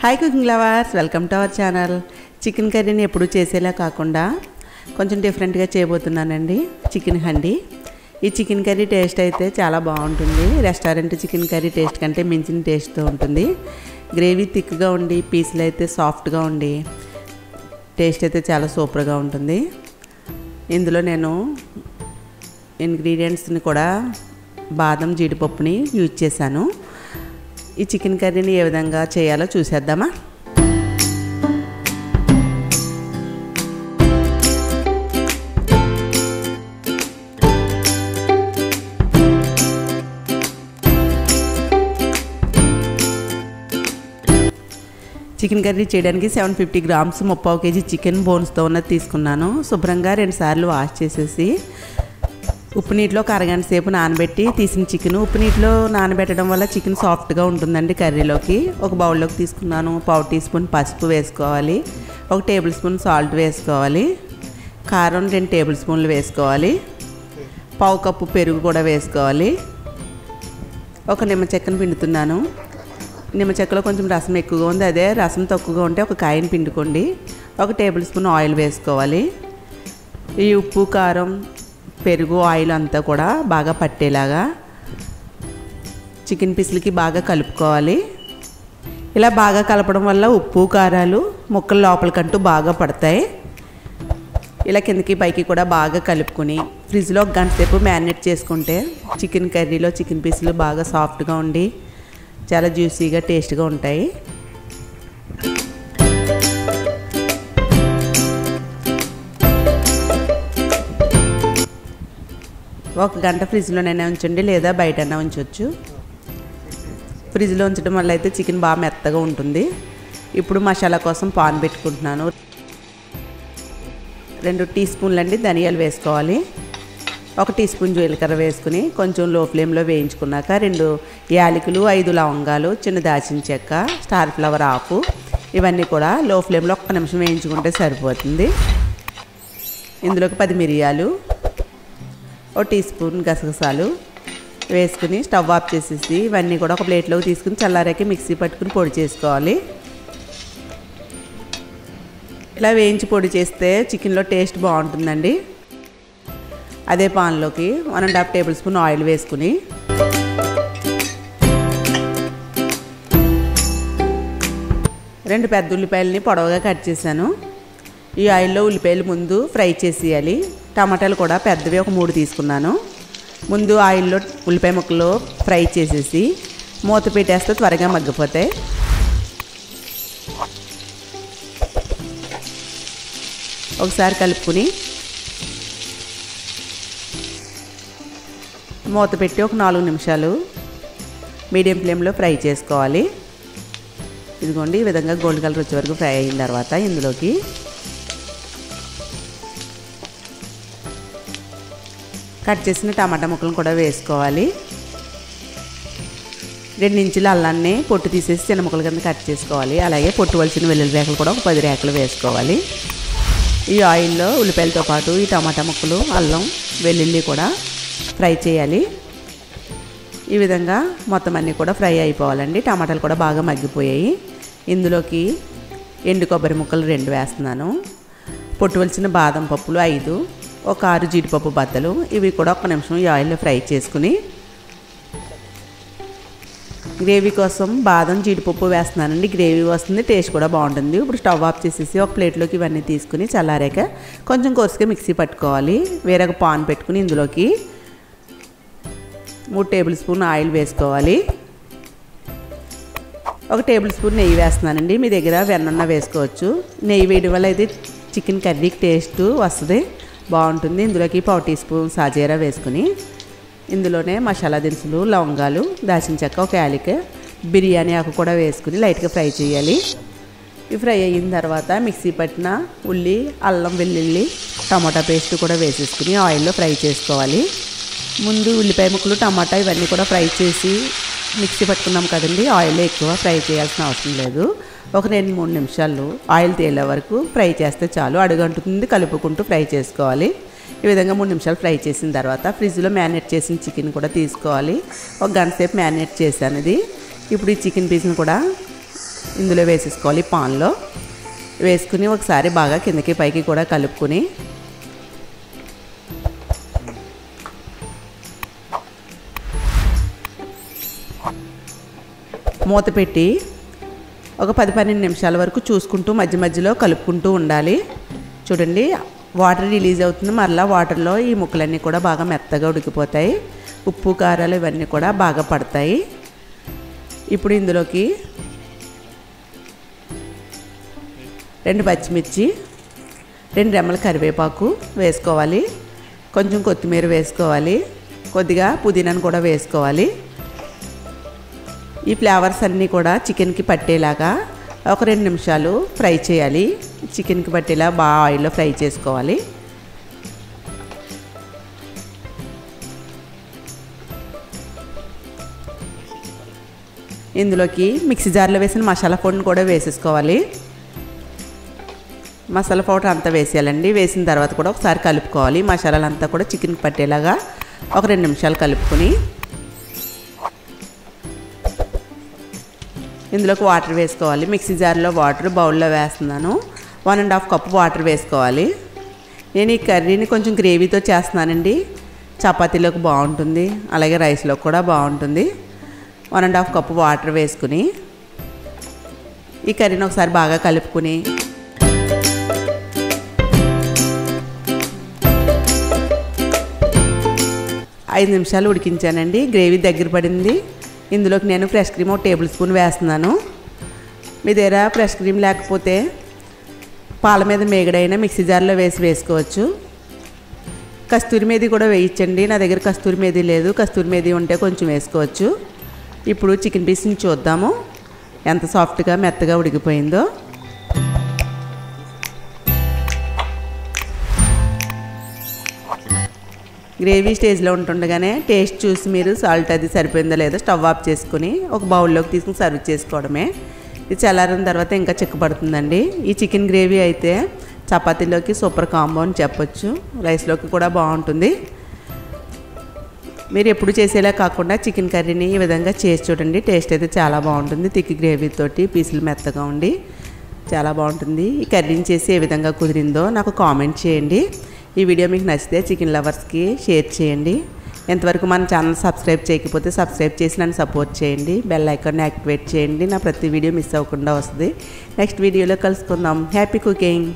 Hi cooking lovers, welcome to our channel. Chicken కర్రీని ఎప్పుడు చేసేలా కాకుండా కొంచెం డిఫరెంట్గా చేయబోతున్నానండి. చికెన్ హండీ. ఈ చికెన్ కర్రీ టేస్ట్ అయితే చాలా బాగుంటుంది. రెస్టారెంట్ చికెన్ కర్రీ టేస్ట్ కంటే మించిన టేస్ట్తో ఉంటుంది. గ్రేవీ థిక్గా ఉండి పీసులు అయితే సాఫ్ట్గా ఉండి టేస్ట్ అయితే చాలా సూపర్గా ఉంటుంది. ఇందులో నేను ఇంగ్రీడియంట్స్ని కూడా బాదం జీడిపప్పుని యూజ్ చేశాను. ఈ చికెన్ కర్రీని ఏ విధంగా చేయాలో చూసేద్దామా. చికెన్ కర్రీ చేయడానికి 750 గ్రామ్స్ 30 kg చికెన్ బోన్స్తో ఉన్నది తీసుకున్నాను. శుభ్రంగా 2 సార్లు వాష్ చేసేసి ఉప్పు నీటిలో ఒక అరగంట సేపు నానబెట్టి తీసిన చికెన్. ఉప్పు నీటిలో నానబెట్టడం వల్ల చికెన్ సాఫ్ట్గా ఉంటుందండి కర్రీలోకి. ఒక బౌల్లోకి తీసుకున్నాను. 1/4 టీ స్పూన్ పసుపు వేసుకోవాలి. 1 టేబుల్ స్పూన్ సాల్ట్ వేసుకోవాలి. కారం 2 టేబుల్ స్పూన్లు వేసుకోవాలి. 1/2 కప్పు పెరుగు కూడా వేసుకోవాలి. ఒక నిమ్మ చెక్కను పిండుతున్నాను. నిమ్మ చెక్కలో కొంచెం రసం ఎక్కువగా ఉంది, అదే రసం తక్కువగా ఉంటే ఒక కాయని పిండుకోండి. 1 టేబుల్ స్పూన్ ఆయిల్ వేసుకోవాలి. ఈ ఉప్పు కారం పెరుగు ఆయిల్ అంతా కూడా బాగా పట్టేలాగా చికెన్ పీసులకి బాగా కలుపుకోవాలి. ఇలా బాగా కలపడం వల్ల ఉప్పు కారాలు ముక్కల లోపలికంటూ బాగా పడతాయి. ఇలా కిందకి పైకి కూడా బాగా కలుపుకొని ఫ్రిడ్జ్లో 1 గంట సేపు మ్యారినేట్ చేసుకుంటే చికెన్ కర్రీలో చికెన్ పీసులు బాగా సాఫ్ట్గా ఉండి చాలా జ్యూసీగా టేస్ట్గా ఉంటాయి. ఒక గంట ఫ్రిడ్జ్లోనైనా ఉంచండి, లేదా బయటైనా ఉంచవచ్చు. ఫ్రిడ్జ్లో ఉంచడం వల్ల అయితే చికెన్ బాగా మెత్తగా ఉంటుంది. ఇప్పుడు మసాలా కోసం పాన్ పెట్టుకుంటున్నాను. 2 టీ స్పూన్లు అండి ధనియాలు వేసుకోవాలి. 1 టీ స్పూన్ జీలకర్ర వేసుకుని కొంచెం లో ఫ్లేమ్లో వేయించుకున్నాక 2 యాలకులు, 5 లవంగాలు, చిన్న దాల్చిన చెక్క, స్టార్ ఫ్లవర్ ఆకు ఇవన్నీ కూడా లో ఫ్లేమ్లో 1 నిమిషం వేయించుకుంటే సరిపోతుంది. ఇందులోకి 10 మిరియాలు, 1 టీ స్పూన్ గసగసాలు వేసుకుని స్టవ్ ఆఫ్ చేసేసి ఇవన్నీ కూడా ఒక ప్లేట్లోకి తీసుకుని చల్లారాక మిక్సీ పట్టుకుని పొడి చేసుకోవాలి. ఇలా వేయించి పొడి చేస్తే చికెన్లో టేస్ట్ బాగుంటుందండి. అదే పాన్లోకి 1.5 టేబుల్ స్పూన్ ఆయిల్ వేసుకుని రెండు పెద్ద ఉల్లిపాయలని పొడవుగా కట్ చేశాను. ఈ ఆయిల్లో ఉల్లిపాయలు ముందు ఫ్రై చేసేయాలి. టమాటాలు కూడా పెద్దవి ఒక 3 తీసుకున్నాను. ముందు ఆయిల్లో ఉల్లిపాయ ముక్కలు ఫ్రై చేసేసి మూత పెట్టేస్తే త్వరగా మగ్గిపోతాయి. ఒకసారి కలుపుకుని మూత పెట్టి ఒక 4 నిమిషాలు మీడియం ఫ్లేమ్లో ఫ్రై చేసుకోవాలి. ఇదిగోండి, ఈ విధంగా గోల్డ్ కలర్ వచ్చే వరకు ఫ్రై అయిన తర్వాత ఇందులోకి కట్ చేసిన టమాటా ముక్కలను కూడా వేసుకోవాలి. 2 ఇంచుల అల్లాన్ని పొట్టు తీసేసి చిన్న ముక్కల కింద కట్ చేసుకోవాలి. అలాగే పొట్టు వలిసిన వెల్లుల్లి రేఖలు కూడా ఒక 10 రేఖలు వేసుకోవాలి. ఈ ఆయిల్లో ఉల్లిపాయలతో పాటు ఈ టమాటా ముక్కలు, అల్లం, వెల్లుల్లి కూడా ఫ్రై చేయాలి. ఈ విధంగా మొత్తం అన్నీ కూడా ఫ్రై అయిపోవాలండి. టమాటాలు కూడా బాగా మగ్గిపోయాయి. ఇందులోకి ఎండు కొబ్బరి ముక్కలు 2 వేస్తున్నాను. పొట్టు వలిసిన బాదం పప్పులు 5, ఒక 6 జీడిపప్పు బద్దలు ఇవి కూడా 1 నిమిషం ఈ ఆయిల్లో ఫ్రై చేసుకుని గ్రేవీ కోసం బాదం జీడిపప్పు వేస్తున్నానండి. గ్రేవీ వస్తుంది, టేస్ట్ కూడా బాగుంటుంది. ఇప్పుడు స్టవ్ ఆఫ్ చేసేసి ఒక ప్లేట్లోకి ఇవన్నీ తీసుకుని చల్లారాక కొంచెం కోసుగా మిక్సీ పట్టుకోవాలి. వేరొక పాన్ పెట్టుకుని ఇందులోకి 3 టేబుల్ స్పూన్ ఆయిల్ వేసుకోవాలి. 1 టేబుల్ స్పూన్ నెయ్యి వేస్తున్నానండి. మీ దగ్గర వెన్న వేసుకోవచ్చు. నెయ్యి వేయడం వల్ల అయితే చికెన్ కర్రీకి టేస్ట్ వస్తుంది, బాగుంటుంది. ఇందులోకి 1/4 టీ స్పూన్ సాజీరా వేసుకుని ఇందులోనే మసాలా దినుసులు, లవంగాలు, దాల్చిన చెక్క, 1 యాలక, బిర్యానీ ఆకు కూడా వేసుకుని లైట్గా ఫ్రై చేయాలి. ఇవి ఫ్రై అయిన తర్వాత మిక్సీ పట్టిన ఉల్లి, అల్లం, వెల్లుల్లి, టమాటా పేస్ట్ కూడా వేసేసుకుని ఆయిల్లో ఫ్రై చేసుకోవాలి. ముందు ఉల్లిపాయ ముక్కలు, టమాటా ఇవన్నీ కూడా ఫ్రై చేసి మిక్సీ పట్టుకున్నాం కదండి. ఆయిల్ ఎక్కువ ఫ్రై చేయాల్సిన అవసరం లేదు. ఒక 2-3 నిమిషాలు ఆయిల్ తేలే వరకు ఫ్రై చేస్తే చాలు. అడుగంటుతుంది, కలుపుకుంటూ ఫ్రై చేసుకోవాలి. ఈ విధంగా 3 నిమిషాలు ఫ్రై చేసిన తర్వాత ఫ్రిడ్జ్లో మ్యారినేట్ చేసిన చికెన్ కూడా తీసుకోవాలి. 1 గంట సేపు మ్యారినేట్ చేశాను ఇది. ఇప్పుడు ఈ చికెన్ పీస్ని కూడా ఇందులో వేసేసుకోవాలి. పాన్లో వేసుకుని ఒకసారి బాగా కిందకి పైకి కూడా కలుపుకొని మూత పెట్టి ఒక 10-12 నిమిషాల వరకు చూసుకుంటూ మధ్య మధ్యలో కలుపుకుంటూ ఉండాలి. చూడండి వాటర్ రిలీజ్ అవుతుంది. మరలా వాటర్లో ఈ ముక్కలన్నీ కూడా బాగా మెత్తగా ఉడికిపోతాయి. ఉప్పు కారాలు ఇవన్నీ కూడా బాగా పడతాయి. ఇప్పుడు ఇందులోకి 2 పచ్చిమిర్చి, 2 రెమ్మల కరివేపాకు వేసుకోవాలి. కొంచెం కొత్తిమీర వేసుకోవాలి. కొద్దిగా పుదీనాను కూడా వేసుకోవాలి. ఈ ఫ్లేవర్స్ అన్నీ కూడా చికెన్కి పట్టేలాగా ఒక 2 నిమిషాలు ఫ్రై చేయాలి. చికెన్కి పట్టేలా బాగా ఆయిల్లో ఫ్రై చేసుకోవాలి. ఇందులోకి మిక్సీ జార్లో వేసిన మసాలా పొడిని కూడా వేసేసుకోవాలి. మసాలా పౌడర్ అంతా వేసేయాలండి. వేసిన తర్వాత కూడా ఒకసారి కలుపుకోవాలి. మసాలాలంతా కూడా చికెన్కి పట్టేలాగా ఒక 2 నిమిషాలు కలుపుకొని ఇందులోకి వాటర్ వేసుకోవాలి. మిక్సీ జార్లో వాటర్ బౌల్లో వేస్తున్నాను. 1.5 కప్పు వాటర్ వేసుకోవాలి. నేను ఈ కర్రీని కొంచెం గ్రేవీతో చేస్తున్నానండి. చపాతీలోకి బాగుంటుంది, అలాగే రైస్లో కూడా బాగుంటుంది. 1.5 కప్పు వాటర్ వేసుకుని ఈ కర్రీని ఒకసారి బాగా కలుపుకుని ఐదు నిమిషాలు ఉడికించానండి. గ్రేవీ దగ్గర పడింది. ఇందులోకి నేను ఫ్రెష్ క్రీమ్ 1 టేబుల్ స్పూన్ వేస్తున్నాను. మీ దగ్గర ఫ్రెష్ క్రీమ్ లేకపోతే పాల మీద మేగడైనా మిక్సీ జార్లో వేసుకోవచ్చు. కస్తూరి మేది కూడా వేయించండి. నా దగ్గర కస్తూరి మేది లేదు. కస్తూరి మేది ఉంటే కొంచెం వేసుకోవచ్చు. ఇప్పుడు చికెన్ పీస్ని చూద్దాము ఎంత సాఫ్ట్గా మెత్తగా ఉడికిపోయిందో. గ్రేవీ స్టేజ్లో ఉంటుండగానే టేస్ట్ చూసి మీరు సాల్ట్ అది సరిపోయిందో లేదో స్టవ్ ఆఫ్ చేసుకుని ఒక బౌల్లోకి తీసుకుని సర్వ్ చేసుకోవడమే. ఇది చల్లారిన తర్వాత ఇంకా చిక్కబడుతుందండి. ఈ చికెన్ గ్రేవీ అయితే చపాతీలోకి సూపర్ కాంబో అని చెప్పొచ్చు. రైస్లోకి కూడా బాగుంటుంది. మీరు ఎప్పుడు చేసేలా కాకుండా చికెన్ కర్రీని ఈ విధంగా చేసి చూడండి. టేస్ట్ అయితే చాలా బాగుంటుంది. థిక్ గ్రేవీతోటి పీసులు మెత్తగా ఉండి చాలా బాగుంటుంది. ఈ కర్రీని చేసి ఏ విధంగా కుదిరిందో నాకు కామెంట్ చేయండి. ఈ వీడియో మీకు నచ్చితే చికెన్ లవర్స్కి షేర్ చేయండి. ఎంతవరకు మన ఛానల్ సబ్స్క్రైబ్ చేయకపోతే సబ్స్క్రైబ్ చేసి నన్ను సపోర్ట్ చేయండి. బెల్ ఐకాన్ని యాక్టివేట్ చేయండి. నా ప్రతి వీడియో మిస్ అవ్వకుండా వస్తుంది. నెక్స్ట్ వీడియోలో కలుసుకుందాం. Happy cooking.